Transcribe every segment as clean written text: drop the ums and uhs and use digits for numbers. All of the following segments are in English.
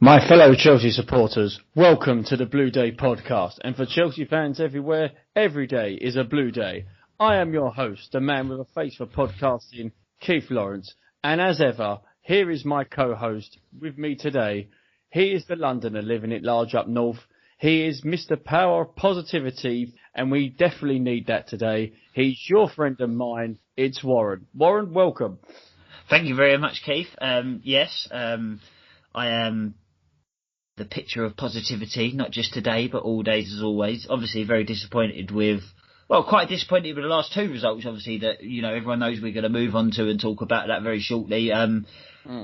My fellow Chelsea supporters, welcome to the Blue Day podcast. And for Chelsea fans everywhere, every day is a Blue Day. I am your host, the man with a face for podcasting, Keith Lawrence. And as ever, here is my co-host with me today. He is the Londoner living it large up north. He is Mr. Power of Positivity, and we definitely need that today. He's your friend and mine. It's Warren. Warren, welcome. Thank you very much, Keith. Yes, I am the picture of positivity, not just today, but all days as always. Obviously, very disappointed quite disappointed with the last two results, obviously, that, everyone knows we're going to move on to and talk about that very shortly.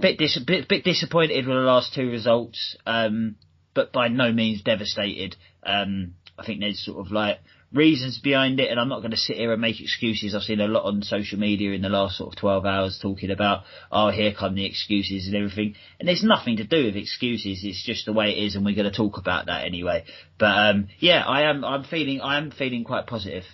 Bit disappointed with the last two results, but by no means devastated. I think there's sort of like reasons behind it, and I'm not going to sit here and make excuses. I've seen a lot on social media in the last sort of 12 hours talking about, here come the excuses and everything. And there's nothing to do with excuses. It's just the way it is, and we're going to talk about that anyway. But I am feeling quite positive.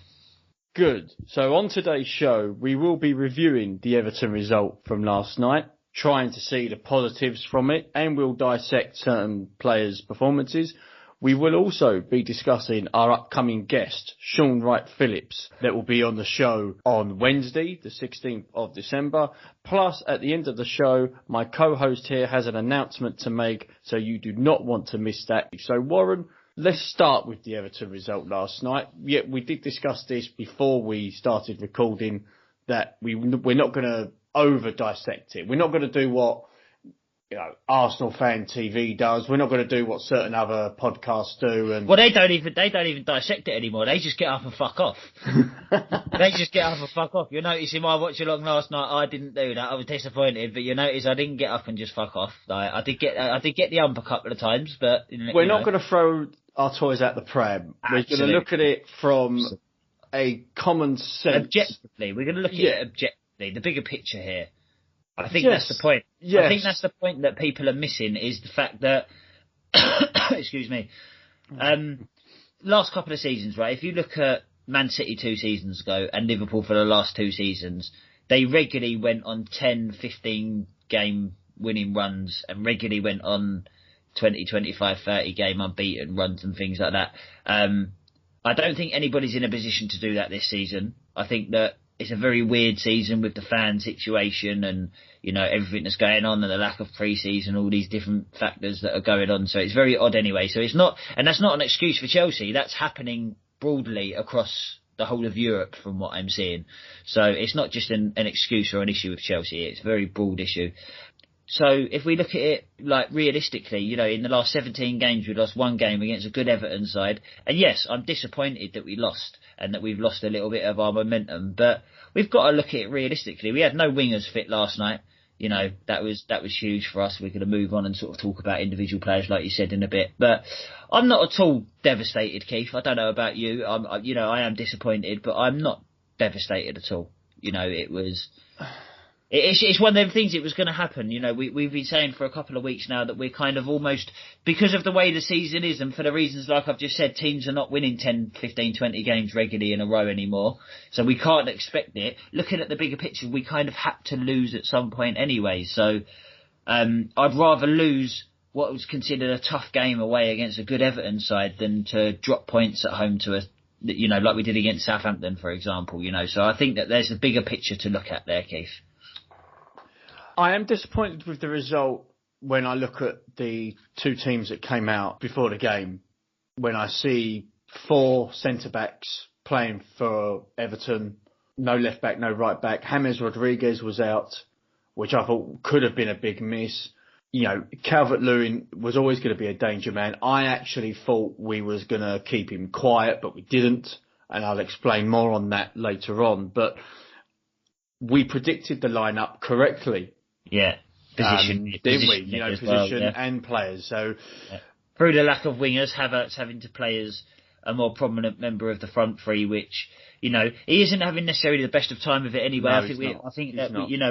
Good. So on today's show, we will be reviewing the Everton result from last night, trying to see the positives from it, and we'll dissect certain players' performances. We will also be discussing our upcoming guest, Shaun Wright-Phillips, that will be on the show on Wednesday, the 16th of December. Plus, at the end of the show, my co-host here has an announcement to make, so you do not want to miss that. So, Warren, let's start with the Everton result last night. Yeah, we did discuss this before we started recording, that we're not going to over-dissect it. We're not going to do what Arsenal Fan TV does. We're not going to do what certain other podcasts do. And well, they don't even dissect it anymore. They just get up and fuck off. They just get up and fuck off. You're noticing my watch along last night. I didn't do that. I was disappointed, but you notice I didn't get up and just fuck off. Like, I did get the ump a couple of times, but we're not going to throw our toys out the pram. Absolutely. We're going to look at it from a common sense. Objectively, we're going to look at it objectively. The bigger picture here. I think that's the point. Yes. I think that's the point that people are missing, is the fact that, excuse me, last couple of seasons, right? If you look at Man City 2 seasons ago and Liverpool for the last 2 seasons, they regularly went on 10, 15 game winning runs and regularly went on 20, 25, 30 game unbeaten runs and things like that. I don't think anybody's in a position to do that this season. I think that it's a very weird season with the fan situation and, everything that's going on and the lack of pre-season, all these different factors that are going on. So it's very odd anyway. So it's not, and that's not an excuse for Chelsea. That's happening broadly across the whole of Europe from what I'm seeing. So it's not just an excuse or an issue with Chelsea. It's a very broad issue. So if we look at it like realistically, in the last 17 games, we lost 1 game against a good Everton side. And yes, I'm disappointed that we lost and that we've lost a little bit of our momentum. But we've got to look at it realistically. We had no wingers fit last night. That was huge for us. We're going to move on and sort of talk about individual players, like you said, in a bit. But I'm not at all devastated, Keith. I don't know about you. I am disappointed, but I'm not devastated at all. It's one of them things. It was going to happen. We've been saying for a couple of weeks now that we're kind of almost, because of the way the season is and for the reasons like I've just said, teams are not winning 10, 15, 20 games regularly in a row anymore. So we can't expect it. Looking at the bigger picture, we kind of had to lose at some point anyway. So I'd rather lose what was considered a tough game away against a good Everton side than to drop points at home to like we did against Southampton, for example. So I think that there's a bigger picture to look at there, Keith. I am disappointed with the result when I look at the 2 teams that came out before the game. When I see 4 centre-backs playing for Everton, no left-back, no right-back. James Rodriguez was out, which I thought could have been a big miss. Calvert-Lewin was always going to be a danger man. I actually thought we was going to keep him quiet, but we didn't. And I'll explain more on that later on. But we predicted the lineup correctly. Yeah, didn't we? Position and players. So through the lack of wingers, Havertz having to play as a more prominent member of the front three, which he isn't having necessarily the best of time of it anyway. No, I think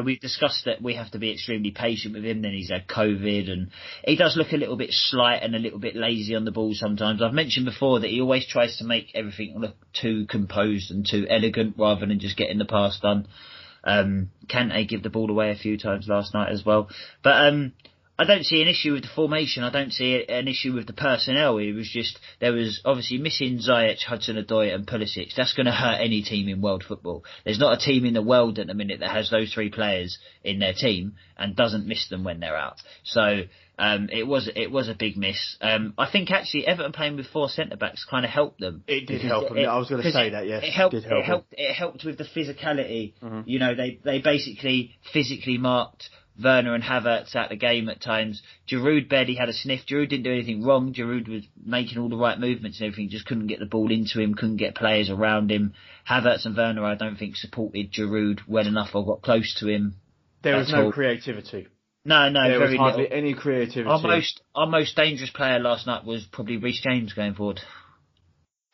we've discussed that we have to be extremely patient with him. Then he's had COVID, and he does look a little bit slight and a little bit lazy on the ball sometimes. I've mentioned before that he always tries to make everything look too composed and too elegant rather than just getting the pass done. Kante give the ball away a few times last night as well. But I don't see an issue with the formation. I don't see an issue with the personnel. It was just, there was obviously missing Ziyech, Hudson-Odoi and Pulisic. That's going to hurt any team in world football. There's not a team in the world at the minute that has those three players in their team and doesn't miss them when they're out. So it was a big miss. I think actually Everton playing with four centre-backs kind of helped them. It did help them. I was going to say that, yes. It helped with the physicality. Mm-hmm. You know, they basically physically marked Werner and Havertz at the game at times. Giroud barely had a sniff. Giroud didn't do anything wrong. Giroud was making all the right movements and everything, just couldn't get the ball into him, couldn't get players around him. Havertz and Werner, I don't think, supported Giroud well enough or got close to him. There was no creativity. No, there very was hardly little. Any creativity. Our most dangerous player last night was probably Reece James going forward.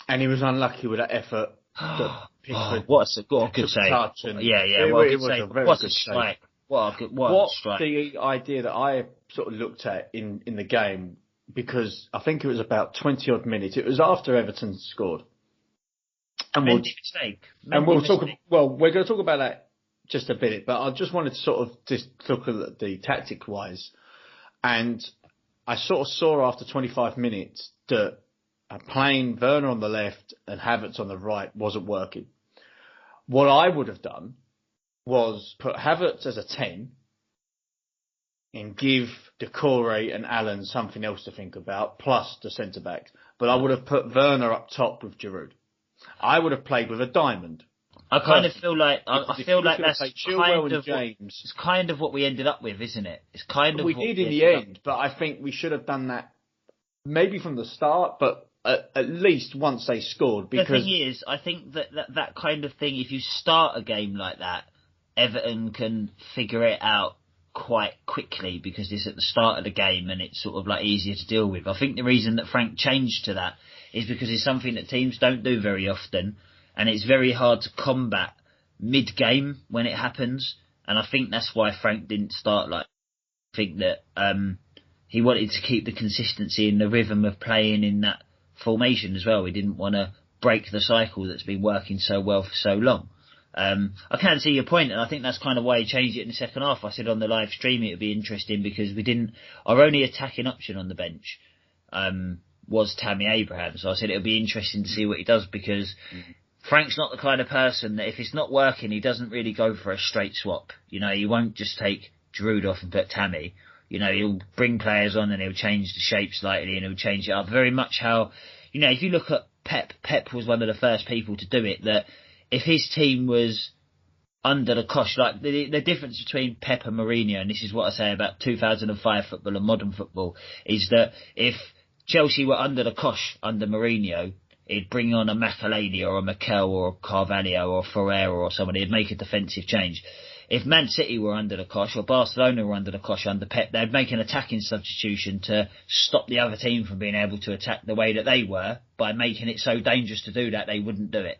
And he was unlucky with that effort. What a good save. What a strike. What a strike. The idea that I sort of looked at in the game, because I think it was about 20 odd minutes. It was after Everton scored. And we're going to talk about that just a bit, but I just wanted to sort of just look at the tactic wise. And I sort of saw after 25 minutes that playing Werner on the left and Havertz on the right wasn't working. What I would have done was put Havertz as a 10 and give Decore and Allen something else to think about, plus the centre-backs. But I would have put Werner up top with Giroud. I would have played with a diamond. I kind of feel like that's it's kind of what we ended up with, isn't it? It's kind of we did in the end, but I think we should have done that maybe from the start, but at least once they scored. Because the thing is, I think that kind of thing, if you start a game like that, Everton can figure it out quite quickly because it's at the start of the game and it's sort of like easier to deal with. I think the reason that Frank changed to that is because it's something that teams don't do very often, and it's very hard to combat mid-game when it happens. And I think that's why Frank didn't start like. I think that he wanted to keep the consistency and the rhythm of playing in that formation as well. He didn't want to break the cycle that's been working so well for so long. I can see your point, and I think that's kind of why he changed it in the second half. I said on the live stream it would be interesting because our only attacking option on the bench was Tammy Abraham. So I said it would be interesting to see what he does because Frank's not the kind of person that if it's not working, he doesn't really go for a straight swap. You know, he won't just take Giroud off and put Tammy. You know, he'll bring players on and he'll change the shape slightly and he'll change it up. Very much how, you know, if you look at Pep was one of the first people to do it, that if his team was under the cosh, like the difference between Pep and Mourinho, and this is what I say about 2005 football and modern football, is that if Chelsea were under the cosh under Mourinho, he'd bring on a Makelele or a Mikel or a Carvalho or Ferreira or somebody, he'd make a defensive change. If Man City were under the cosh or Barcelona were under the cosh under Pep, they'd make an attacking substitution to stop the other team from being able to attack the way that they were by making it so dangerous to do that they wouldn't do it.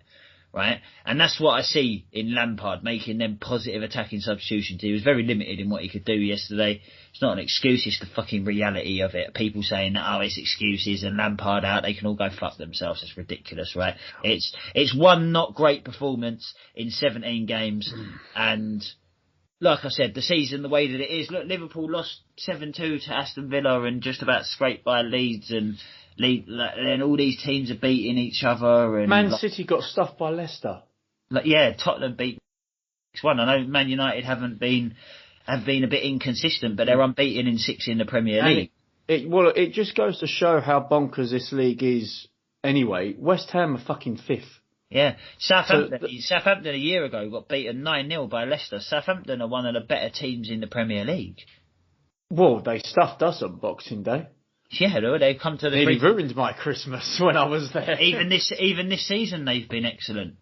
Right? And that's what I see in Lampard, making them positive attacking substitutions. He was very limited in what he could do yesterday. It's not an excuse, it's the fucking reality of it. People saying that, oh, it's excuses and Lampard out, they can all go fuck themselves. It's ridiculous, right? It's one not great performance in 17 games. And like I said, the season, the way that it is, look, Liverpool lost 7-2 to Aston Villa and just about scraped by Leeds and all these teams are beating each other. And Man City got stuffed by Leicester. Tottenham beat 6-1. I know Man United have been a bit inconsistent, but they're unbeaten in 6 in the Premier League. It just goes to show how bonkers this league is anyway. West Ham are fucking 5th. Yeah, Southampton a year ago got beaten 9-0 by Leicester. Southampton are one of the better teams in the Premier League. Well, they stuffed us on Boxing Day. Yeah, they come to the. Nearly ruined my Christmas when I was there. Even this season, they've been excellent.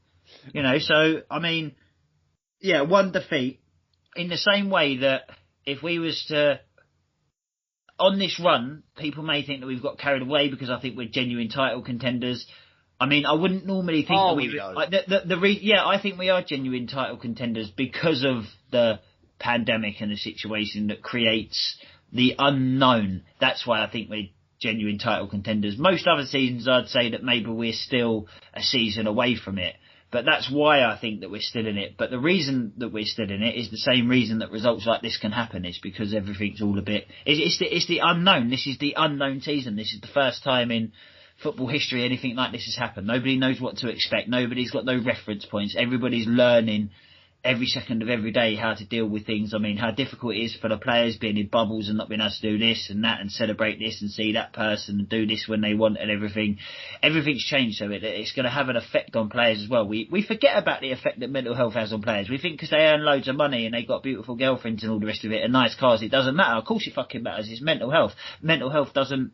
You know, so I mean, yeah, one defeat. In the same way that if we was to on this run, people may think that we've got carried away because I think we're genuine title contenders. I mean, I wouldn't normally think that we. I think we are genuine title contenders because of the pandemic and the situation that creates the unknown. That's why I think we're genuine title contenders. Most other seasons, I'd say that maybe we're still a season away from it. But that's why I think that we're still in it. But the reason that we're still in it is the same reason that results like this can happen, is because everything's all a bit... It's the unknown. This is the unknown season. This is the first time in football history anything like this has happened. Nobody knows what to expect. Nobody's got no reference points. Everybody's learning every second of every day how to deal with things. I mean, how difficult it is for the players being in bubbles and not being able to do this and that and celebrate this and see that person and do this when they want and everything. Everything's changed, so it's going to have an effect on players as well. We forget about the effect that mental health has on players. We think because they earn loads of money and they've got beautiful girlfriends and all the rest of it and nice cars, it doesn't matter. Of course it fucking matters. It's mental health. Mental health doesn't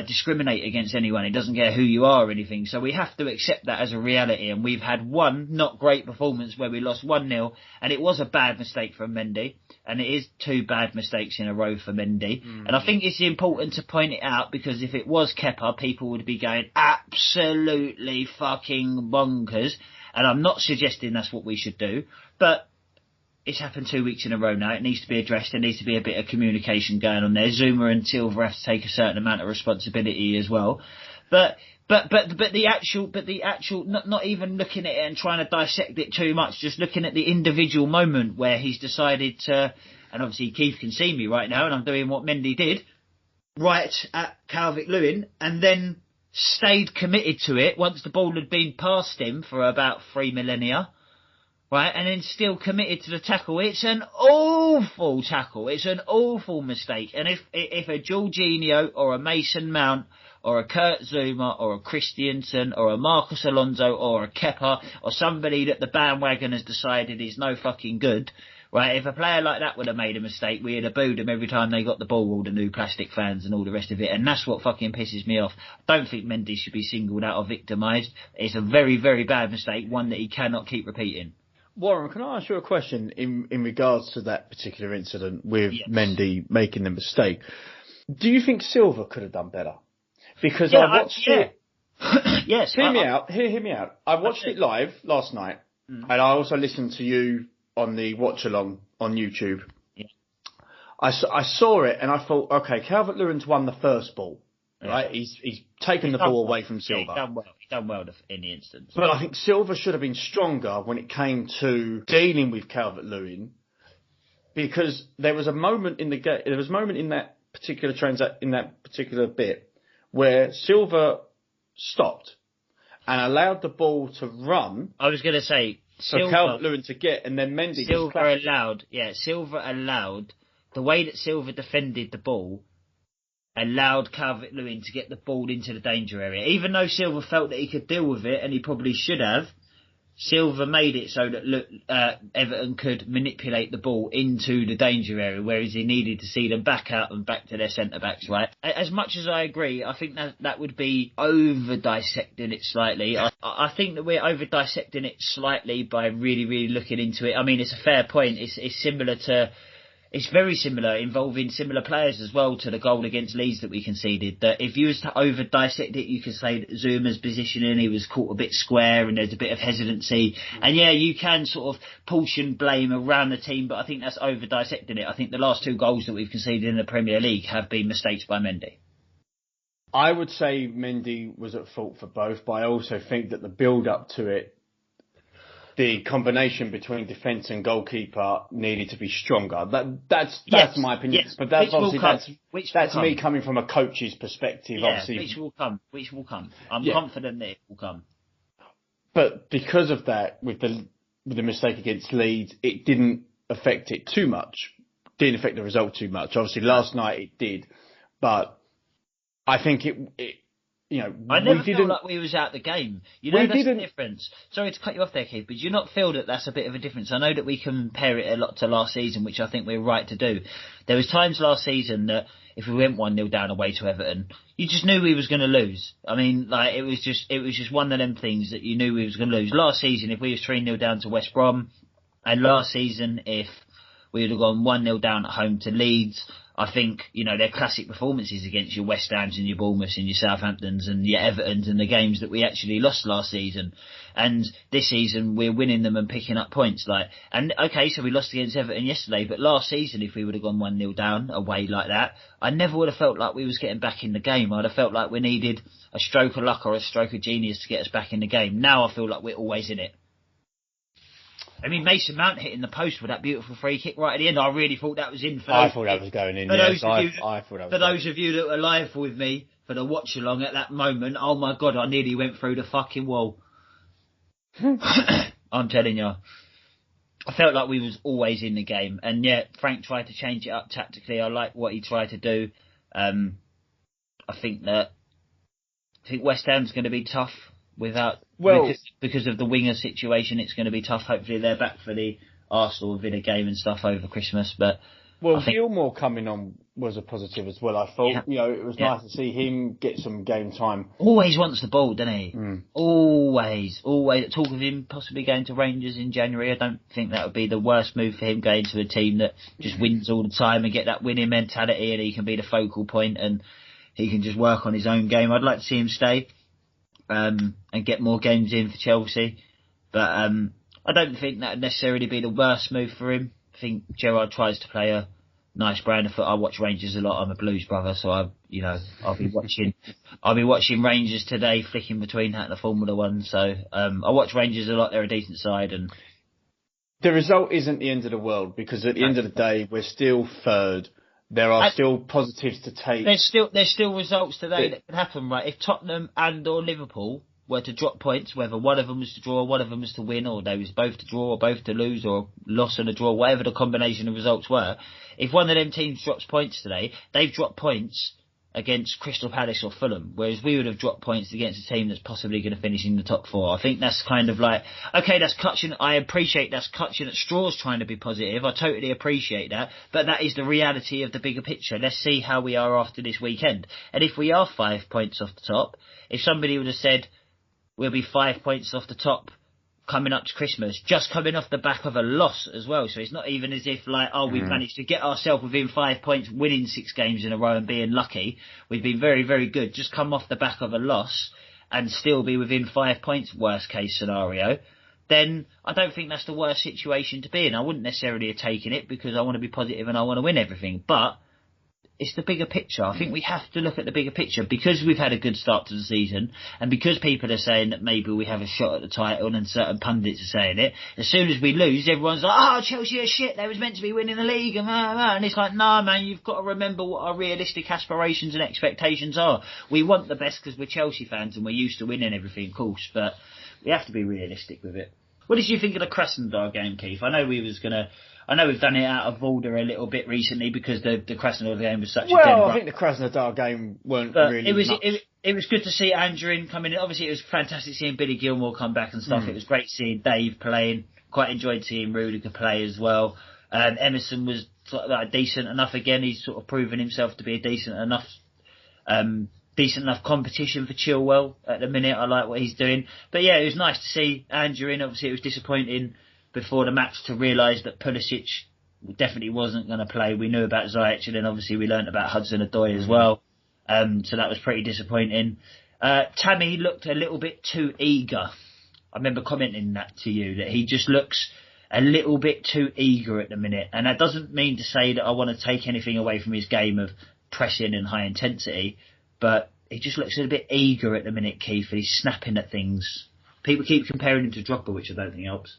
discriminate against anyone. It doesn't care who you are or anything. So we have to accept that as a reality. And we've had one not great performance where we lost 1-0, and it was a bad mistake from Mendy, and it is 2 bad mistakes in a row for Mendy. And I think it's important to point it out, because if it was Kepa, people would be going absolutely fucking bonkers. And I'm not suggesting that's what we should do, but it's happened 2 weeks in a row now. It needs to be addressed. There needs to be a bit of communication going on there. Zuma and Silva have to take a certain amount of responsibility as well. But the actual, not even looking at it and trying to dissect it too much, just looking at the individual moment where he's decided to, and obviously Keith can see me right now and I'm doing what Mendy did, right at Calvert-Lewin, and then stayed committed to it once the ball had been past him for about 3 millennia. Right, and then still committed to the tackle. It's an awful tackle. It's an awful mistake. And if a Jorginho or a Mason Mount or a Kurt Zuma or a Christiansen or a Marcus Alonso or a Kepa or somebody that the bandwagon has decided is no fucking good, right, if a player like that would have made a mistake, we'd have booed them every time they got the ball, all the new plastic fans and all the rest of it. And that's what fucking pisses me off. I don't think Mendy should be singled out or victimised. It's a very, very bad mistake, one that he cannot keep repeating. Warren, can I ask you a question in regards to that particular incident with Mendy making the mistake? Do you think Silva could have done better? Because I watched it. Yes. Hear me out. I watched it live last night, and I also listened to you on the watch along on YouTube. Yeah. I saw it and I thought, okay, Calvert-Lewin's won the first ball. Right, he's taken the ball away from Silva. Yeah, he's done well in the instance. But I think Silva should have been stronger when it came to dealing with Calvert-Lewin, because there was a moment in the game. There was a moment in that particular in that particular bit where Silva stopped and allowed the ball to run. I was going to say for Calvert-Lewin to get, and then Mendy. Silva allowed the way that Silva defended the ball. Allowed Calvert-Lewin to get the ball into the danger area. Even though Silva felt that he could deal with it, and he probably should have, Silva made it so that Everton could manipulate the ball into the danger area, whereas he needed to see them back out and back to their centre-backs, right? As much as I agree, I think that would be over-dissecting it slightly. I think that we're over-dissecting it slightly by really, really looking into it. I mean, it's a fair point. It's similar to... It's very similar, involving similar players as well to the goal against Leeds that we conceded. That if you was to over dissect it, you could say that Zuma's positioning, he was caught a bit square and there's a bit of hesitancy. And yeah, you can sort of portion blame around the team, but I think that's over dissecting it. I think the last 2 goals that we've conceded in the Premier League have been mistakes by Mendy. I would say Mendy was at fault for both, but I also think that the build up to it, the combination between defence and goalkeeper needed to be stronger. That's my opinion. Yes. But that's obviously that's me coming from a coach's perspective. Yeah, obviously, which will come. I'm confident that it will come. But because of that, with the mistake against Leeds, it didn't affect it too much. Didn't affect the result too much. Obviously, last night it did, but I think it I never felt like we was out the game. That's the difference. Sorry to cut you off there, Keith, but do you not feel that that's a bit of a difference? I know that we compare it a lot to last season, which I think we're right to do. There was times last season that if we went 1-0 down away to Everton, you just knew we was going to lose. I mean, like, it was just one of them things that you knew we was going to lose. Last season, if we was 3-0 down to West Brom, and last season, if we would have gone 1-0 down at home to Leeds. I think, their classic performances against your West Hams and your Bournemouths and your Southamptons and your Evertons and the games that we actually lost last season. And this season we're winning them and picking up points. So we lost against Everton yesterday, but last season if we would have gone 1-0 down away like that, I never would have felt like we was getting back in the game. I'd have felt like we needed a stroke of luck or a stroke of genius to get us back in the game. Now I feel like we're always in it. I mean, Mason Mount hitting the post with that beautiful free kick right at the end. I really thought that was in. I thought that was going in. For those of you that were live with me for the watch along at that moment, oh my God, I nearly went through the fucking wall. I'm telling you, I felt like we was always in the game, and yeah, Frank tried to change it up tactically. I like what he tried to do. I think West Ham's going to be tough. Because of the winger situation, it's going to be tough. Hopefully they're back for the Arsenal Villa game and stuff over Christmas. But Gilmore coming on was a positive as well. I thought, it was nice to see him get some game time. Always wants the ball, doesn't he? Always. Talk of him possibly going to Rangers in January. I don't think that would be the worst move for him, going to a team that just wins all the time and get that winning mentality, and he can be the focal point and he can just work on his own game. I'd like to see him stay. And get more games in for Chelsea. But I don't think that would necessarily be the worst move for him. I think Gerrard tries to play a nice brand of foot. I watch Rangers a lot. I'm a Blues brother, so I'll be watching Rangers today, flicking between that and the Formula One. So I watch Rangers a lot. They're a decent side, and the result isn't the end of the world, because at the end of the day, we're still third. There are still positives to take. There's still results today that can happen, right? If Tottenham and or Liverpool were to drop points, whether one of them was to draw, one of them was to win, or they was both to draw or both to lose, or loss and a draw, whatever the combination of results were, if one of them teams drops points today, they've dropped points against Crystal Palace or Fulham, whereas we would have dropped points against a team that's possibly going to finish in the top four. I think that's kind of like, okay, that's clutching. I appreciate that's clutching at straws, trying to be positive. I totally appreciate that, but that is the reality of the bigger picture. Let's see how we are after this weekend. And if we are 5 points off the top, if somebody would have said we'll be 5 points off the top coming up to Christmas, just coming off the back of a loss as well. So it's not even as if we've managed to get ourselves within 5 points, winning 6 games in a row and being lucky. We've been very, very good. Just come off the back of a loss and still be within 5 points, worst case scenario. Then I don't think that's the worst situation to be in. I wouldn't necessarily have taken it, because I want to be positive and I want to win everything. But it's the bigger picture. I think we have to look at the bigger picture, because we've had a good start to the season, and because people are saying that maybe we have a shot at the title, and certain pundits are saying it. As soon as we lose, everyone's like, "Oh, Chelsea are shit. They was meant to be winning the league," and it's like, "Nah, man, you've got to remember what our realistic aspirations and expectations are. We want the best because we're Chelsea fans and we're used to winning everything, of course, but we have to be realistic with it." What did you think of the Krasnodar game, Keith? I know we've done it out of order a little bit recently because the Krasnodar game was such a dead run. I think the Krasnodar game weren't really it was good to see Andrew coming in. Obviously, it was fantastic seeing Billy Gilmore come back and stuff. It was great seeing Dave playing. Quite enjoyed seeing Rudiger play as well. Emerson was sort of decent enough again. He's sort of proven himself to be a decent enough competition for Chilwell at the minute. I like what he's doing. But yeah, it was nice to see Andrew in. Obviously, it was disappointing before the match to realise that Pulisic definitely wasn't going to play. We knew about Ziyech, and then obviously we learnt about Hudson-Odoi as well. So that was pretty disappointing. Tammy looked a little bit too eager. I remember commenting that to you, that he just looks a little bit too eager at the minute. And that doesn't mean to say that I want to take anything away from his game of pressing and high intensity, but he just looks a little bit eager at the minute, Keith, and he's snapping at things. People keep comparing him to Drogba, which I don't think helps.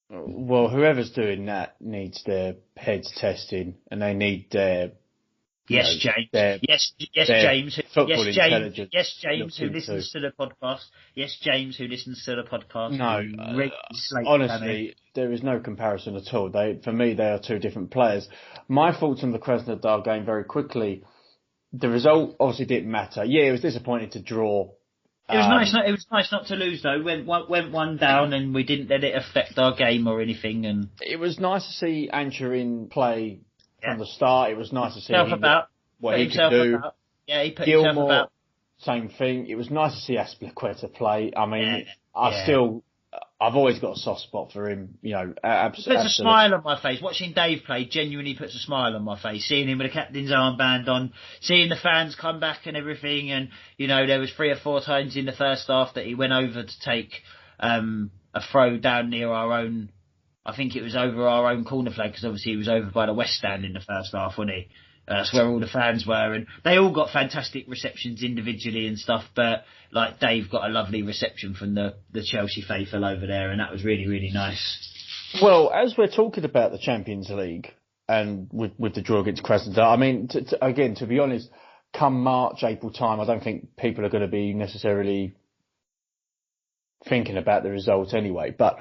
Well, whoever's doing that needs their heads testing, and they need their James. Yes, James, who listens to the podcast. Yes, James, who listens to the podcast. No, honestly, there is no comparison at all. For me, they are two different players. My thoughts on the Krasnodar game very quickly. The result obviously didn't matter. Yeah, it was disappointing to draw. It was nice not to lose though. Went one down, and we didn't let it affect our game or anything. And it was nice to see Anchorin play from the start. It was nice to see what he could do. Yeah, he put Gilmore, himself about. Same thing. It was nice to see Azpilicueta play. I mean, I I've always got a soft spot for him. You know, Puts a smile on my face. Watching Dave play genuinely puts a smile on my face. Seeing him with the captain's armband on, seeing the fans come back and everything, and you know there was 3 or 4 times in the first half that he went over to take a throw down near our own. I think it was over our own corner flag because obviously he was over by the West Stand in the first half, wasn't he? That's where all the fans were, and they all got fantastic receptions individually and stuff. But like Dave got a lovely reception from the Chelsea faithful over there, and that was really, really nice. Well, as we're talking about the Champions League and with the draw against Krasnodar, I mean, again, to be honest, come March, April time, I don't think people are going to be necessarily thinking about the result anyway. But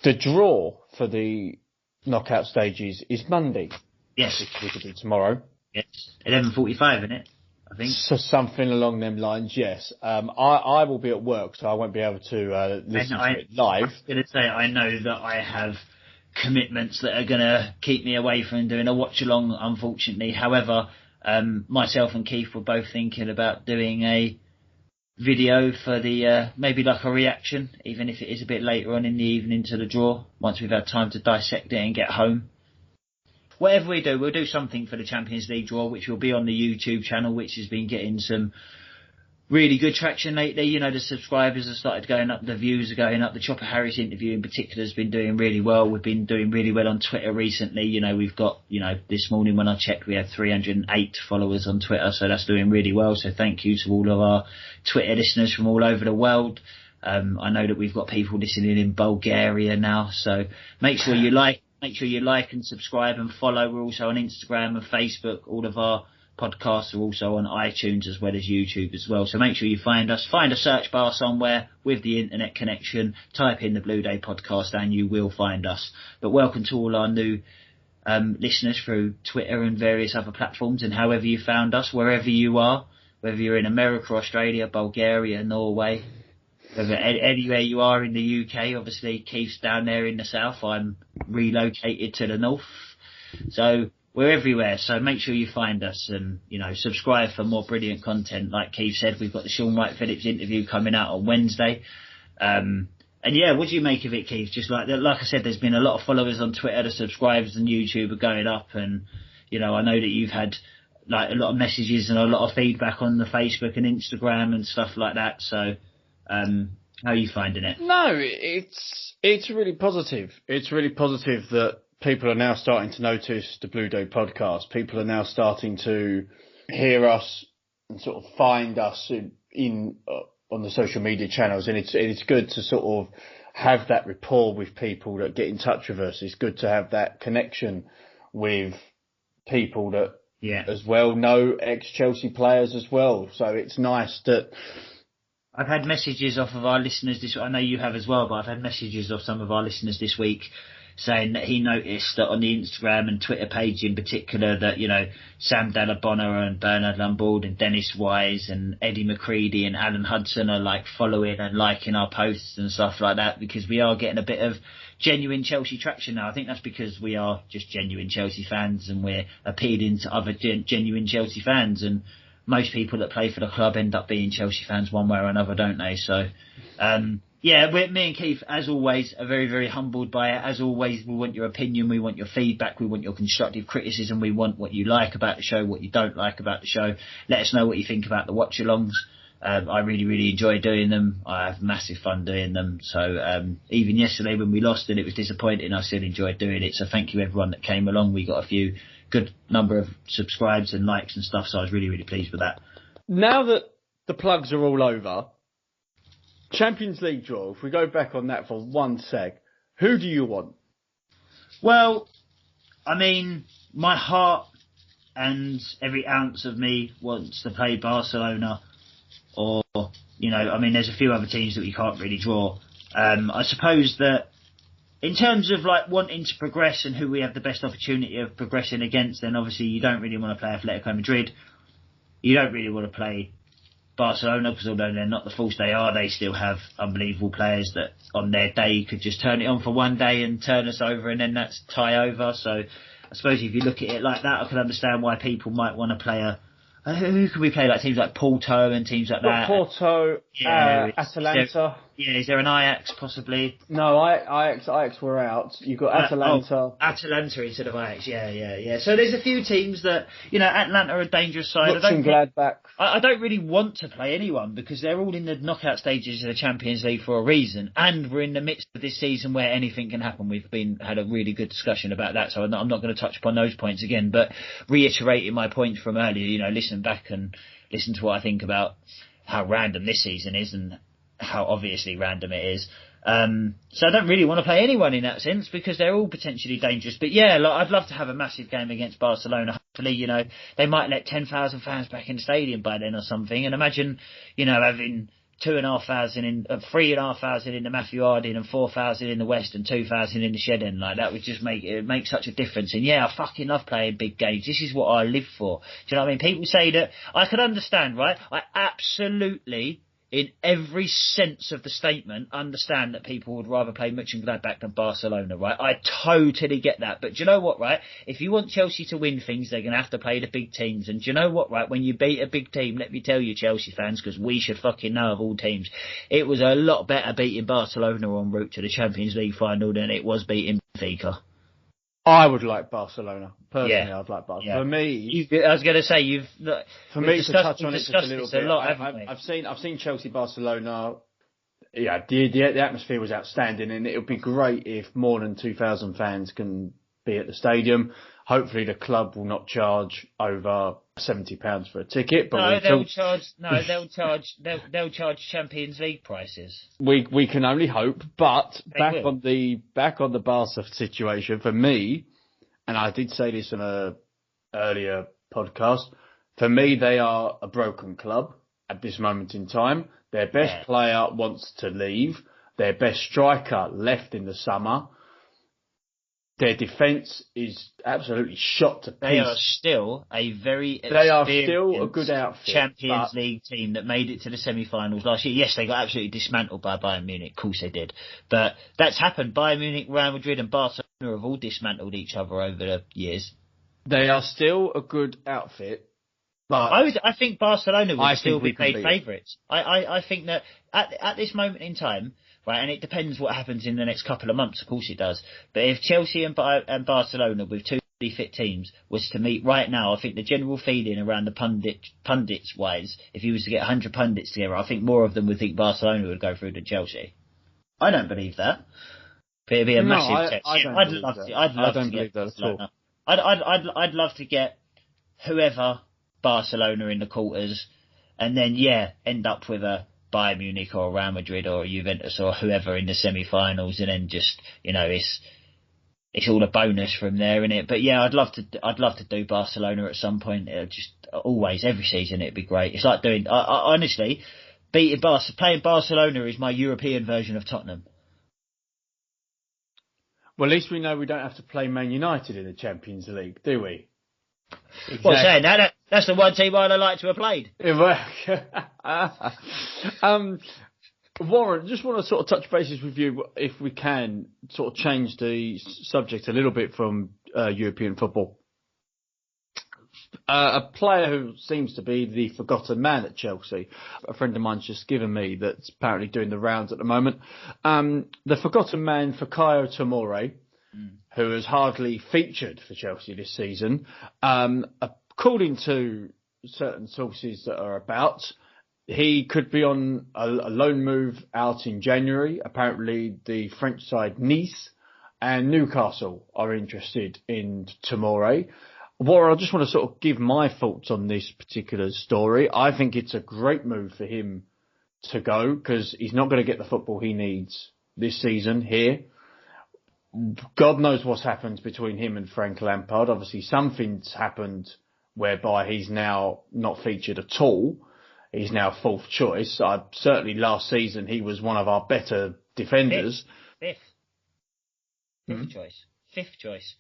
the draw for the knockout stages is Monday. Yes. Which will be tomorrow. Yes. 11:45, isn't it? I think. So something along them lines, yes. I will be at work, so I won't be able to listen to it live. I was going to say, I know that I have commitments that are going to keep me away from doing a watch-along, unfortunately. However, myself and Keith were both thinking about doing a video for the, maybe like a reaction, even if it is a bit later on in the evening to the draw, once we've had time to dissect it and get home. Whatever we do, we'll do something for the Champions League draw, which will be on the YouTube channel, which has been getting some really good traction lately. You know, the subscribers have started going up, the views are going up. The Chopper Harris interview in particular has been doing really well. We've been doing really well on Twitter recently. You know, we've got, you know, this morning when I checked, we had 308 followers on Twitter, so that's doing really well. So thank you to all of our Twitter listeners from all over the world. I know that we've got people listening in Bulgaria now, so make sure you like and subscribe and follow. We're also on Instagram and Facebook. All of our podcasts are also on iTunes as well as YouTube as well. So make sure you find us. Find a search bar somewhere with the internet connection. Type in the Blue Day Podcast and you will find us. But welcome to all our new listeners through Twitter and various other platforms. And however you found us, wherever you are, whether you're in America, Australia, Bulgaria, Norway, whether anywhere you are in the UK, obviously Keith's down there in the south, I'm relocated to the north. So we're everywhere, so make sure you find us and, you know, subscribe for more brilliant content. Like Keith said, we've got the Shaun Wright-Phillips interview coming out on Wednesday. And yeah, what do you make of it, Keith? Just like I said, there's been a lot of followers on Twitter, the subscribers on YouTube are going up, and, you know, I know that you've had like a lot of messages and a lot of feedback on the Facebook and Instagram and stuff like that, so how are you finding it? No, it's really positive. It's really positive that people are now starting to notice the Blue Day podcast. People are now starting to hear us and sort of find us in on the social media channels, and it's good to sort of have that rapport with people that get in touch with us. It's good to have that connection with people that as well know ex-Chelsea players as well. So it's nice that. I've had messages off of our listeners this week. I know you have as well, but I've had messages of some of our listeners this week saying that he noticed that on the Instagram and Twitter page in particular that, you know, Sam Dallabonna and Bernard Lambourde and Dennis Wise and Eddie McCready and Alan Hudson are like following and liking our posts and stuff like that, because we are getting a bit of genuine Chelsea traction now. I think that's because we are just genuine Chelsea fans and we're appealing to other genuine Chelsea fans, and most people that play for the club end up being Chelsea fans one way or another, don't they? So, me and Keith, as always, are very, very humbled by it. As always, we want your opinion, we want your feedback, we want your constructive criticism, we want what you like about the show, what you don't like about the show. Let us know what you think about the watch-alongs. I really, really enjoy doing them. I have massive fun doing them. So even yesterday when we lost and it was disappointing, I still enjoyed doing it. So thank you everyone that came along. We got a few good number of subscribes and likes and stuff, so I was really, really pleased with that. Now that the plugs are all over, Champions League draw, if we go back on that for one sec, who do you want? Well, I mean, my heart and every ounce of me wants to play Barcelona, or, you know, I mean, there's a few other teams that we can't really draw. I suppose that in terms of like wanting to progress and who we have the best opportunity of progressing against, then obviously you don't really want to play Atletico Madrid. You don't really want to play Barcelona, because although they're not the force they are, they still have unbelievable players that on their day could just turn it on for one day and turn us over, and then that's tie over. So I suppose if you look at it like that, I can understand why people might want to play who can we play? Like teams like Porto and teams like that. Porto, Atalanta. Yeah, is there an Ajax possibly? No, Ajax were out. You've got Atalanta. Atalanta instead of Ajax. Yeah. So there's a few teams that, Atalanta are a dangerous side. Gladbach. I don't really want to play anyone because they're all in the knockout stages of the Champions League for a reason, and we're in the midst of this season where anything can happen. We've had a really good discussion about that, so I'm not going to touch upon those points again. But reiterating my point from earlier, listen back and listen to what I think about how random this season is and how obviously random it is. So I don't really want to play anyone in that sense because they're all potentially dangerous. But yeah, I'd love to have a massive game against Barcelona. Hopefully, they might let 10,000 fans back in the stadium by then or something. And imagine, having 3,500 in the Matthew Harding and 4,000 in the West and 2,000 in the Shed-End. That would just make such a difference. And yeah, I fucking love playing big games. This is what I live for. Do you know what I mean? People say that I could understand, right? I absolutely, in every sense of the statement, understand that people would rather play Mönchengladbach than Barcelona, right? I totally get that. But do you know what, right? If you want Chelsea to win things, they're going to have to play the big teams. And do you know what, right? When you beat a big team, let me tell you, Chelsea fans, because we should fucking know of all teams, it was a lot better beating Barcelona en route to the Champions League final than it was beating Benfica. I would like Barcelona. Personally, I'd like Barcelona. Yeah. For me... I was going to say, for me, to touch on it just a little bit, I've seen Chelsea-Barcelona. Yeah, the atmosphere was outstanding, and it would be great if more than 2,000 fans can be at the stadium. Hopefully the club will not charge over £70 for a ticket. But they'll charge Champions League prices. We can only hope. But back on the Barca situation, for me, and I did say this in a earlier podcast, for me they are a broken club at this moment in time. Their best player wants to leave. Their best striker left in the summer. Their defence is absolutely shot to pieces. They are still a very good outfit. Champions League team that made it to the semi-finals last year. Yes, they got absolutely dismantled by Bayern Munich. Of course they did. But that's happened. Bayern Munich, Real Madrid and Barcelona have all dismantled each other over the years. They are still a good outfit. But I think Barcelona would still be made favourites. I think that at this moment in time, right, and it depends what happens in the next couple of months, of course it does. But if Chelsea and Barcelona with two fit teams was to meet right now, I think the general feeling around the pundits wise, if you was to get 100 pundits together, I think more of them would think Barcelona would go through to Chelsea. I don't believe that. But it'd be a massive test. I'd love to get Barcelona. I'd love to get whoever Barcelona in the quarters, and then end up with a Bayern Munich or Real Madrid or Juventus or whoever in the semi-finals, and then just it's all a bonus from there, innit? But yeah, I'd love to do Barcelona at some point. Just always, every season, it'd be great. It's like doing. I honestly, playing Barcelona is my European version of Tottenham. Well, at least we know we don't have to play Man United in the Champions League, do we? Exactly. Well, saying that, that's the one team I'd like to have played. Warren, just want to sort of touch bases with you, if we can, sort of change the subject a little bit from European football. A player who seems to be the forgotten man at Chelsea, a friend of mine's just given me, that's apparently doing the rounds at the moment. The forgotten man, Fikayo Tomori, who has hardly featured for Chelsea this season. According to certain sources that are about, he could be on a loan move out in January. Apparently the French side Nice and Newcastle are interested in Tomori. Warren, I just want to sort of give my thoughts on this particular story. I think it's a great move for him to go because he's not going to get the football he needs this season here. God knows what's happened between him and Frank Lampard. Obviously, something's happened whereby he's now not featured at all. He's now fourth choice. Certainly last season he was one of our better defenders. Fifth choice.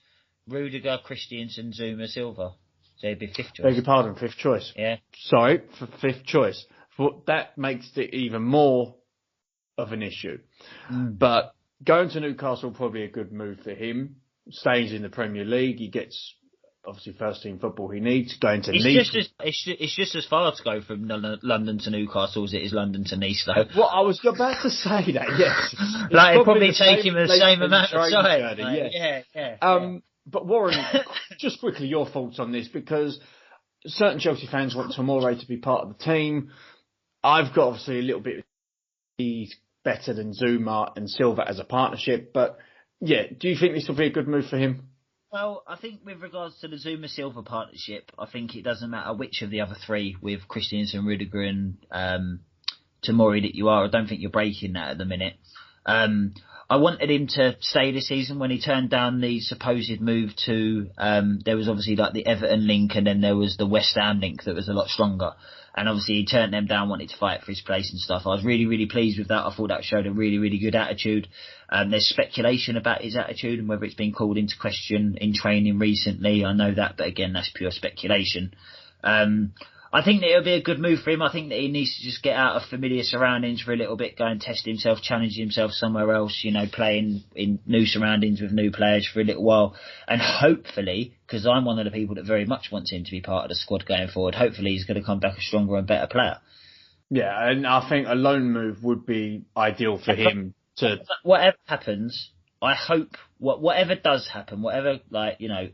Rudiger, Christensen, Zuma, Silva. So he'd be fifth choice. Beg your pardon, fifth choice. Yeah. Sorry, for fifth choice. That makes it even more of an issue. But going to Newcastle, probably a good move for him. Stays in the Premier League. He gets obviously first team football he needs. Going to Nice. It's just as far to go from London to Newcastle as it is London to Nice, though. Well, I was about to say that. Yes, it'd probably take him the same amount of time. Yeah. But Warren, just quickly your thoughts on this, because certain Chelsea fans want Tomori to be part of the team. I've got obviously a little bit. He's better than Zuma and Silva as a partnership, but yeah, do you think this will be a good move for him? Well, I think with regards to the Zuma-Silva partnership, I think it doesn't matter which of the other three with Christensen, Rudiger and Tomori that you are. I don't think you're breaking that at the minute. I wanted him to stay this season when he turned down the supposed move to, there was obviously like the Everton link and then there was the West Ham link that was a lot stronger. And obviously he turned them down, wanted to fight for his place and stuff. I was really, really pleased with that. I thought that showed a really, really good attitude. There's speculation about his attitude and whether it's been called into question in training recently. I know that, but again, that's pure speculation. I think that it'll be a good move for him. I think that he needs to just get out of familiar surroundings for a little bit, go and test himself, challenge himself somewhere else, playing in new surroundings with new players for a little while. And hopefully, because I'm one of the people that very much wants him to be part of the squad going forward, hopefully he's going to come back a stronger and better player. Yeah, and I think a loan move would be ideal for him to... Whatever happens, I hope whatever does happen, whatever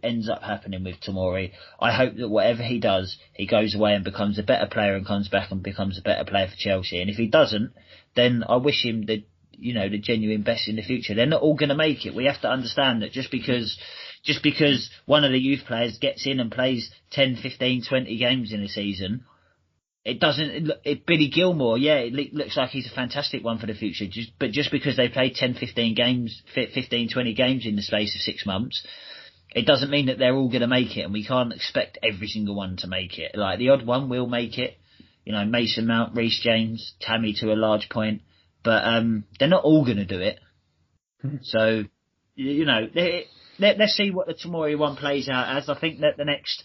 ends up happening with Tomori, I hope that whatever he does, he goes away and becomes a better player and comes back and becomes a better player for Chelsea. And if he doesn't, then I wish him the genuine best in the future. They're not all going to make it. We have to understand that just because one of the youth players gets in and plays 10, 15, 20 games in a season, it doesn't. Billy Gilmore, it looks like he's a fantastic one for the future. But just because they played 10, 15 games, 15, 20 games in the space of 6 months, it doesn't mean that they're all going to make it. And we can't expect every single one to make it. Like the odd one will make it. Mason Mount, Reece James, Tammy to a large point, but they're not all going to do it. So let's see what the Tomori one plays out as. I think that the next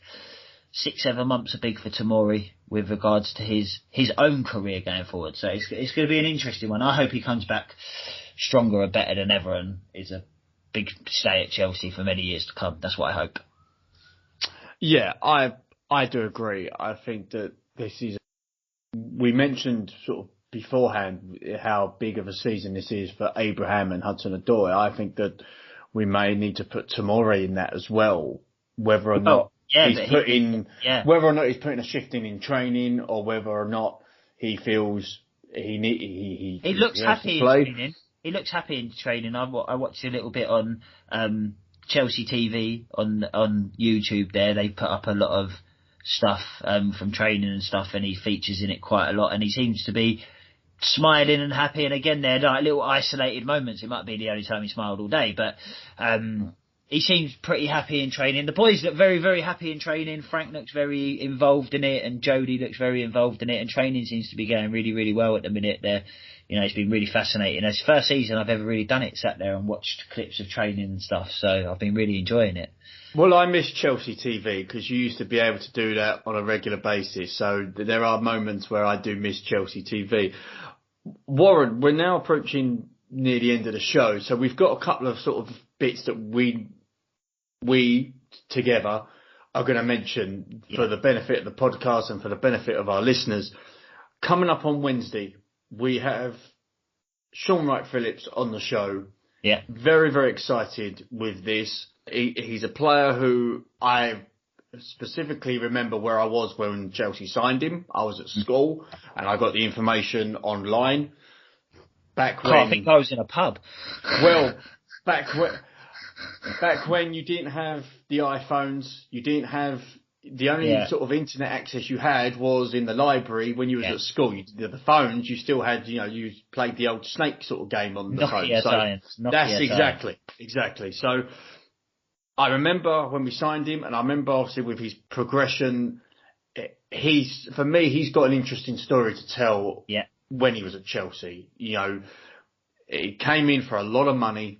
6-7 months are big for Tomori with regards to his own career going forward. So it's going to be an interesting one. I hope he comes back stronger and better than ever and is a big stay at Chelsea for many years to come. That's what I hope. Yeah, I do agree. I think that this is... We mentioned sort of beforehand how big of a season this is for Abraham and Hudson-Odoi. I think that we may need to put Tomori in that as well, whether or not... whether or not he's putting a shift in training, or whether or not he feels he looks happy in training. He looks happy in training. I watched a little bit on Chelsea TV on YouTube. There, they put up a lot of stuff from training and stuff, and he features in it quite a lot. And he seems to be smiling and happy. And again, they're like little isolated moments. It might be the only time he smiled all day, but. He seems pretty happy in training. The boys look very, very happy in training. Frank looks very involved in it, and Jody looks very involved in it. And training seems to be going really, really well at the minute. It's been really fascinating. It's the first season I've ever really done it. Sat there and watched clips of training and stuff. So I've been really enjoying it. Well, I miss Chelsea TV because you used to be able to do that on a regular basis. So there are moments where I do miss Chelsea TV. Warren, we're now approaching near the end of the show, so we've got a couple of sort of bits that we together are going to mention for the benefit of the podcast and for the benefit of our listeners. Coming up on Wednesday, we have Shaun Wright-Phillips on the show. Yeah. Very, very excited with this. He's a player who I specifically remember where I was when Chelsea signed him. I was at school and I got the information online. I think I was in a pub. Well, back when you didn't have the iPhones, you didn't have the only sort of internet access you had was in the library when you was at school. The phones, you still had, you played the old Snake sort of game on the phone. So that's exactly. So I remember when we signed him, and I remember obviously with his progression, for me, he's got an interesting story to tell. Yeah. When he was at Chelsea, he came in for a lot of money.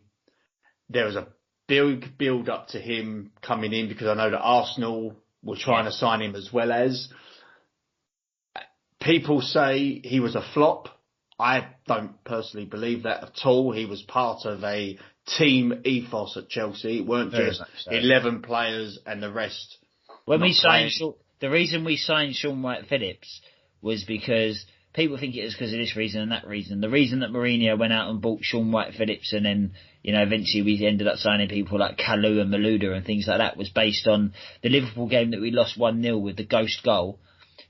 There was a big build up to him coming in because I know that Arsenal were trying to sign him as well as. People say he was a flop. I don't personally believe that at all. He was part of a team ethos at Chelsea. It weren't just 11 players and the rest. When we signed, the reason we signed Shaun Wright-Phillips was because people think it was because of this reason and that reason. The reason that Mourinho went out and bought Shaun Wright-Phillips and then, eventually we ended up signing people like Kalou and Malouda and things like that was based on the Liverpool game that we lost 1-0 with the ghost goal.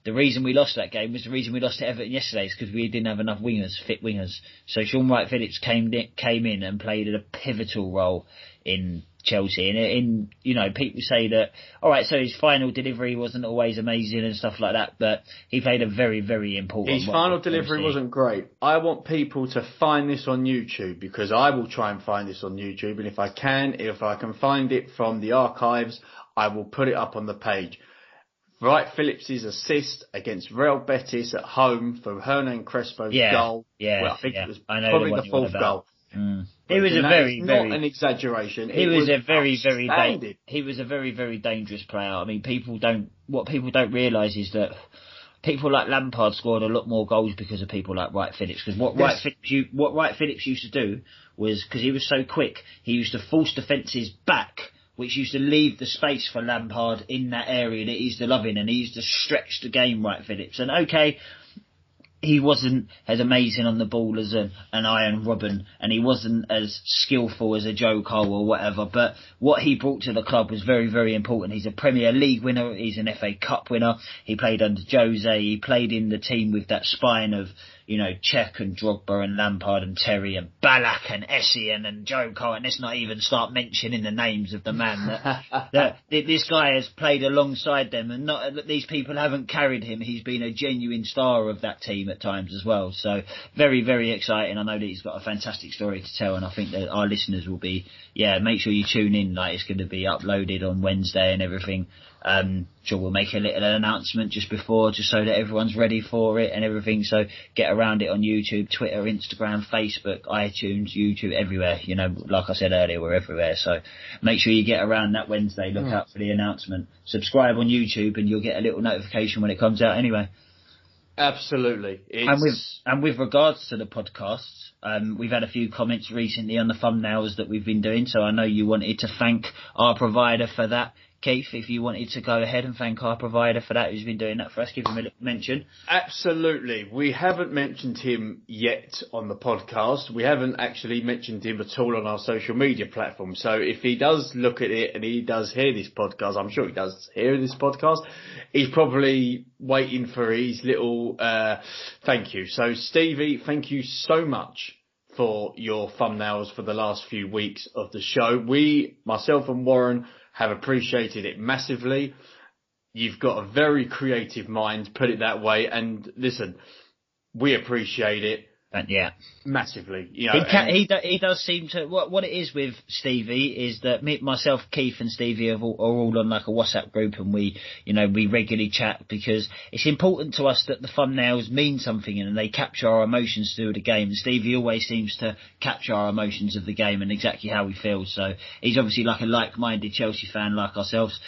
The reason we lost that game was the reason we lost to Everton yesterday is because we didn't have enough fit wingers. So Shaun Wright-Phillips came in and played a pivotal role in Chelsea. And people say that, all right, so his final delivery wasn't always amazing and stuff like that, but he played a very, very important role. His final delivery wasn't great. I want people to find this on YouTube because I will try and find this on YouTube. And if I can find it from the archives, I will put it up on the page. Wright-Phillips' assist against Real Betis at home for Hernan Crespo's goal. Yeah, well, I think it was probably the fourth goal. It was not an exaggeration. He was a very, very dangerous player. I mean, what people don't realise is that people like Lampard scored a lot more goals because of people like Wright-Phillips. Because what Wright-Phillips used to do was, because he was so quick, he used to force defences back, which used to leave the space for Lampard in that area that he used to love in, and he used to stretch the game, Wright-Phillips. And okay, he wasn't as amazing on the ball as an Iron Robben, and he wasn't as skillful as a Joe Cole or whatever, but what he brought to the club was very, very important. He's a Premier League winner, he's an FA Cup winner, he played under Jose, he played in the team with that spine of, Cech and Drogba and Lampard and Terry and Ballack and Essien and Joe Cole, and let's not even start mentioning the names of the man that this guy has played alongside them, and not that these people haven't carried him. He's been a genuine star of that team at times as well. So very, very exciting. I know that he's got a fantastic story to tell, and I think that our listeners will be, make sure you tune in. Like, it's going to be uploaded on Wednesday and everything. Sure, we'll make a little announcement just before, just so that everyone's ready for it and everything. So get around it on YouTube, Twitter, Instagram, Facebook, iTunes, YouTube, everywhere. Like I said earlier, we're everywhere. So make sure you get around that Wednesday. Look out for the announcement. Subscribe on YouTube and you'll get a little notification when it comes out anyway. Absolutely. And with regards to the podcasts, we've had a few comments recently on the thumbnails that we've been doing. So I know you wanted to thank our provider for that. Keith, if you wanted to go ahead and thank our provider for that, who's been doing that for us, give him a little mention. Absolutely. We haven't mentioned him yet on the podcast. We haven't actually mentioned him at all on our social media platforms. So if he does look at it and he does hear this podcast, I'm sure he does hear this podcast, he's probably waiting for his little thank you. So Stevie, thank you so much for your thumbnails for the last few weeks of the show. Myself and Warren, have appreciated it massively. You've got a very creative mind, put it that way. And listen, we appreciate it. Massively. He does seem to. What it is with Stevie is that myself, Keith, and Stevie are all on like a WhatsApp group, and we regularly chat because it's important to us that the thumbnails mean something and they capture our emotions through the game. And Stevie always seems to capture our emotions of the game and exactly how we feel. So he's obviously like a like-minded Chelsea fan like ourselves.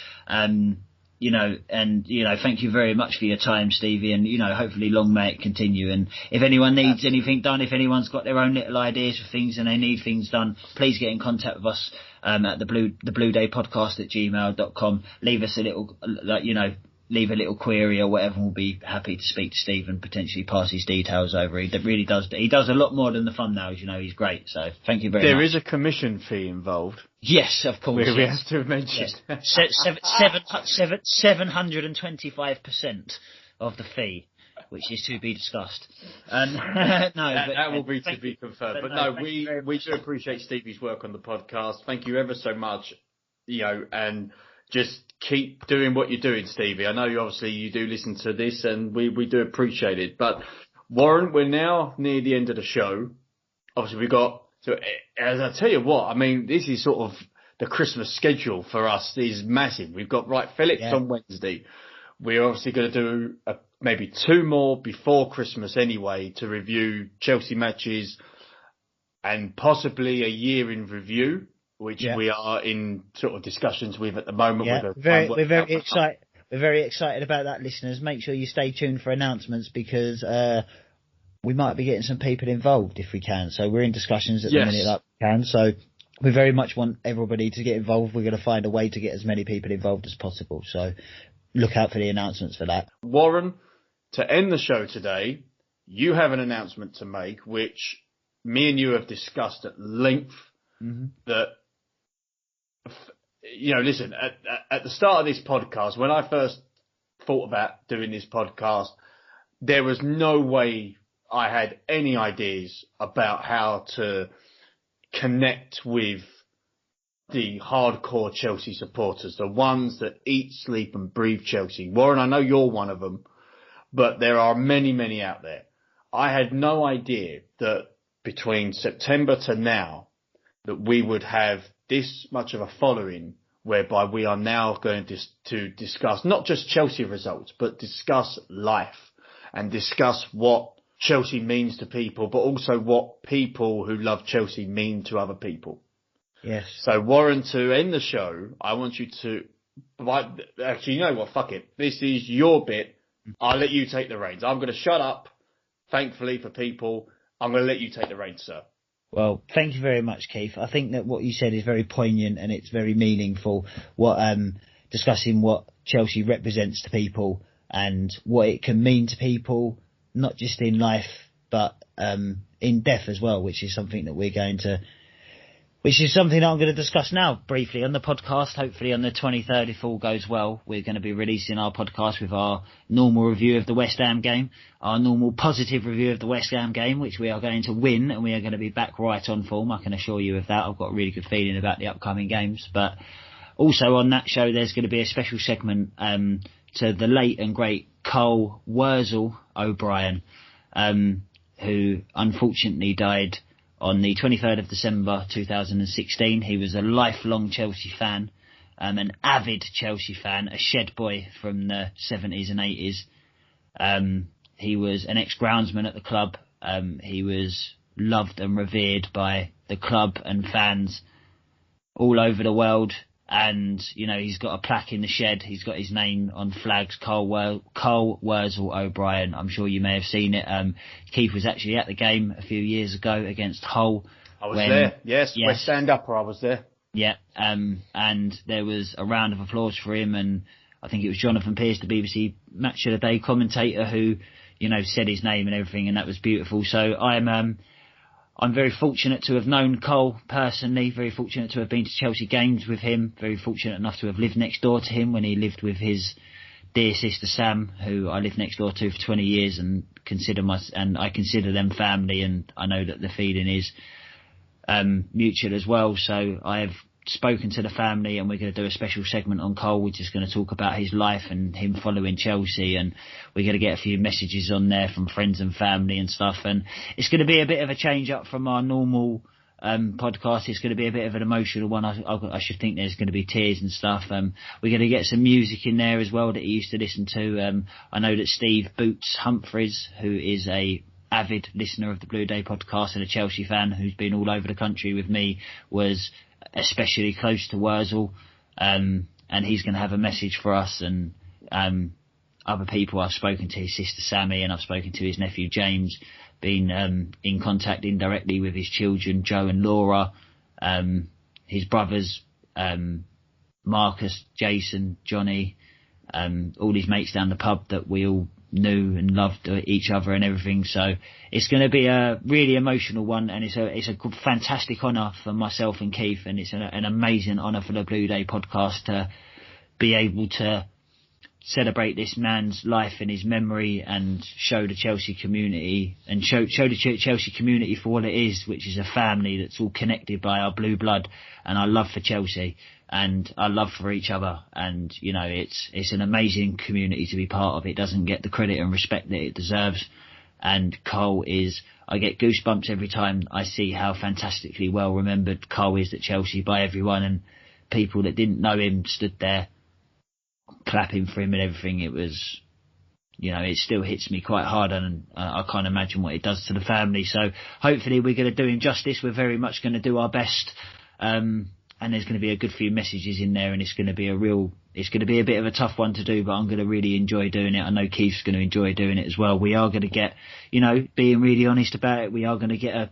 Thank you very much for your time, Stevie, and, hopefully long may it continue. And if anyone needs anything done, if anyone's got their own little ideas for things and they need things done, please get in contact with us, at thebluedaypodcast@gmail.com. Leave us a little, leave a little query or whatever, and we'll be happy to speak to Steve and potentially pass his details over. He does a lot more than the thumbnails, he's great. So thank you very much. There is a commission fee involved. Yes, of course. We have to mention. Yes. 725% of the fee, which is to be discussed. That will be to be confirmed. We do appreciate Stevie's work on the podcast. Thank you ever so much, and just keep doing what you're doing, Stevie. I know you do listen to this, and we do appreciate it. But Warren, we're now near the end of the show. Obviously, so as I tell you what, I mean, this is sort of the Christmas schedule for us is massive. We've got Wright-Phillips on Wednesday. We're obviously going to do maybe 2 more before Christmas anyway to review Chelsea matches and possibly a year in review, which we are in sort of discussions with at the moment. Yeah, we're very excited. We're very excited about that, listeners. Make sure you stay tuned for announcements because we might be getting some people involved if we can. So we're in discussions at the minute that we can. So we very much want everybody to get involved. We're going to find a way to get as many people involved as possible. So look out for the announcements for that. Warren, to end the show today, you have an announcement to make, which me and you have discussed at length. That, listen, at the start of this podcast, when I first thought about doing this podcast, there was no way I had any ideas about how to connect with the hardcore Chelsea supporters, the ones that eat, sleep and breathe Chelsea. Warren, I know you're one of them, but there are many, many out there. I had no idea that between September to now that we would have this much of a following, whereby we are now going to discuss not just Chelsea results, but discuss life and discuss what Chelsea means to people, but also what people who love Chelsea mean to other people. Yes. So, Warren, to end the show, I want you to... Actually, you know what? Fuck it. This is your bit. I'll let you take the reins. I'm going to shut up, thankfully, for people. I'm going to let you take the reins, sir. Well, thank you very much, Keith. I think that what you said is very poignant and it's very meaningful. Discussing what Chelsea represents to people and what it can mean to people, not just in life, but in death as well, which is something that I'm going to discuss now briefly on the podcast. Hopefully on the 23rd, if all goes well, we're going to be releasing our podcast with our normal review of the West Ham game, our normal positive review of the West Ham game, which we are going to win, and we are going to be back right on form. I can assure you of that. I've got a really good feeling about the upcoming games. But also on that show, there's going to be a special segment to the late and great Carl Wurzel O'Brien, who unfortunately died on the 23rd of December 2016. He was a lifelong Chelsea fan, an avid Chelsea fan, a shed boy from the 70s and 80s. He was an ex-groundsman at the club. He was loved and revered by the club and fans all over the world. And, he's got a plaque in the shed. He's got his name on flags, Carl Wurzel O'Brien. I'm sure you may have seen it. Keith was actually at the game a few years ago against Hull. I was there, yes. West Stand Upper, I was there. Yeah, and there was a round of applause for him, and I think it was Jonathan Pearce, the BBC Match of the Day commentator, who, said his name and everything, and that was beautiful. So I'm very fortunate to have known Cole personally, very fortunate to have been to Chelsea games with him, very fortunate enough to have lived next door to him when he lived with his dear sister Sam, who I lived next door to for 20 years and I consider them family, and I know that the feeling is mutual as well. So I have spoken to the family, and we're going to do a special segment on Cole, which is going to talk about his life and him following Chelsea, and we're going to get a few messages on there from friends and family and stuff, and it's going to be a bit of a change up from our normal podcast. It's going to be a bit of an emotional one. I should think there's going to be tears and stuff. We're going to get some music in there as well that he used to listen to. I know that Steve Boots Humphreys, who is a avid listener of the Blue Day podcast and a Chelsea fan who's been all over the country with me, was especially close to Wurzel, and he's going to have a message for us and other people. I've spoken to his sister Sammy, and I've spoken to his nephew James, been in contact indirectly with his children Joe and Laura, his brothers Marcus, Jason, Johnny, all his mates down the pub that we all knew and loved each other and everything. So it's going to be a really emotional one, and it's a fantastic honour for myself and Keith, and it's an amazing honour for the Blue Day podcast to be able to celebrate this man's life and his memory, and show the Chelsea community and show the Chelsea community for what it is, which is a family that's all connected by our blue blood and our love for Chelsea and our love for each other. And it's an amazing community to be part of. It doesn't get the credit and respect that it deserves, and Cole is, I get goosebumps every time I see how fantastically well remembered Cole is at Chelsea by everyone, and people that didn't know him stood there clapping for him and everything. It was, it still hits me quite hard, and I can't imagine what it does to the family. So hopefully we're going to do him justice. We're very much going to do our best, and there's going to be a good few messages in there, and it's going to be a real It's going to be a bit of a tough one to do, but I'm going to really enjoy doing it. I know Keith's going to enjoy doing it as well. We are going to get, being really honest about it, we are going to get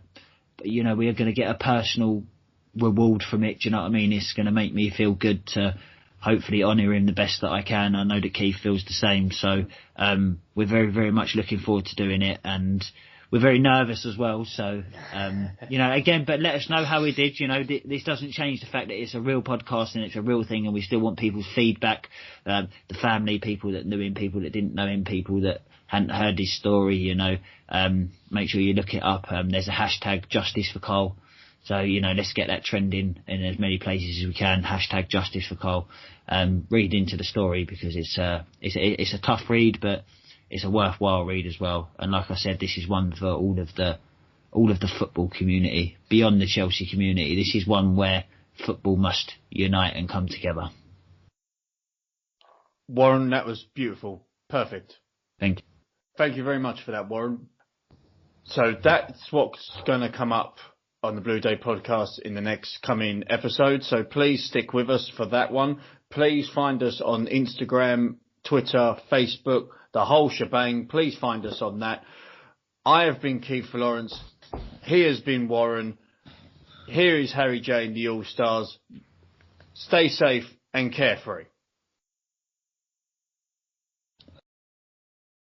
a personal reward from it. Do you know what I mean? It's going to make me feel good to hopefully honour him the best that I can. I know that Keith feels the same. So we're very, very much looking forward to doing it, and we're very nervous as well. So, again, but let us know how we did. This doesn't change the fact that it's a real podcast and it's a real thing, and we still want people's feedback. The family, people that knew him, people that didn't know him, people that hadn't heard his story, make sure you look it up. There's a hashtag Justice for Cole. So, let's get that trending in as many places as we can. Hashtag Justice for Cole. Read into the story, because it's a tough read, but it's a worthwhile read as well. And like I said, this is one for all of the football community, beyond the Chelsea community. This is one where football must unite and come together. Warren, that was beautiful. Perfect. Thank you. Thank you very much for that, Warren. So that's what's going to come up on the Blue Day podcast in the next coming episode. So please stick with us for that one. Please find us on Instagram, Twitter, Facebook, the whole shebang. Please find us on that. I have been Keith Lawrence. He has been Warren. Here is Harry J and the All-Stars. Stay safe and carefree.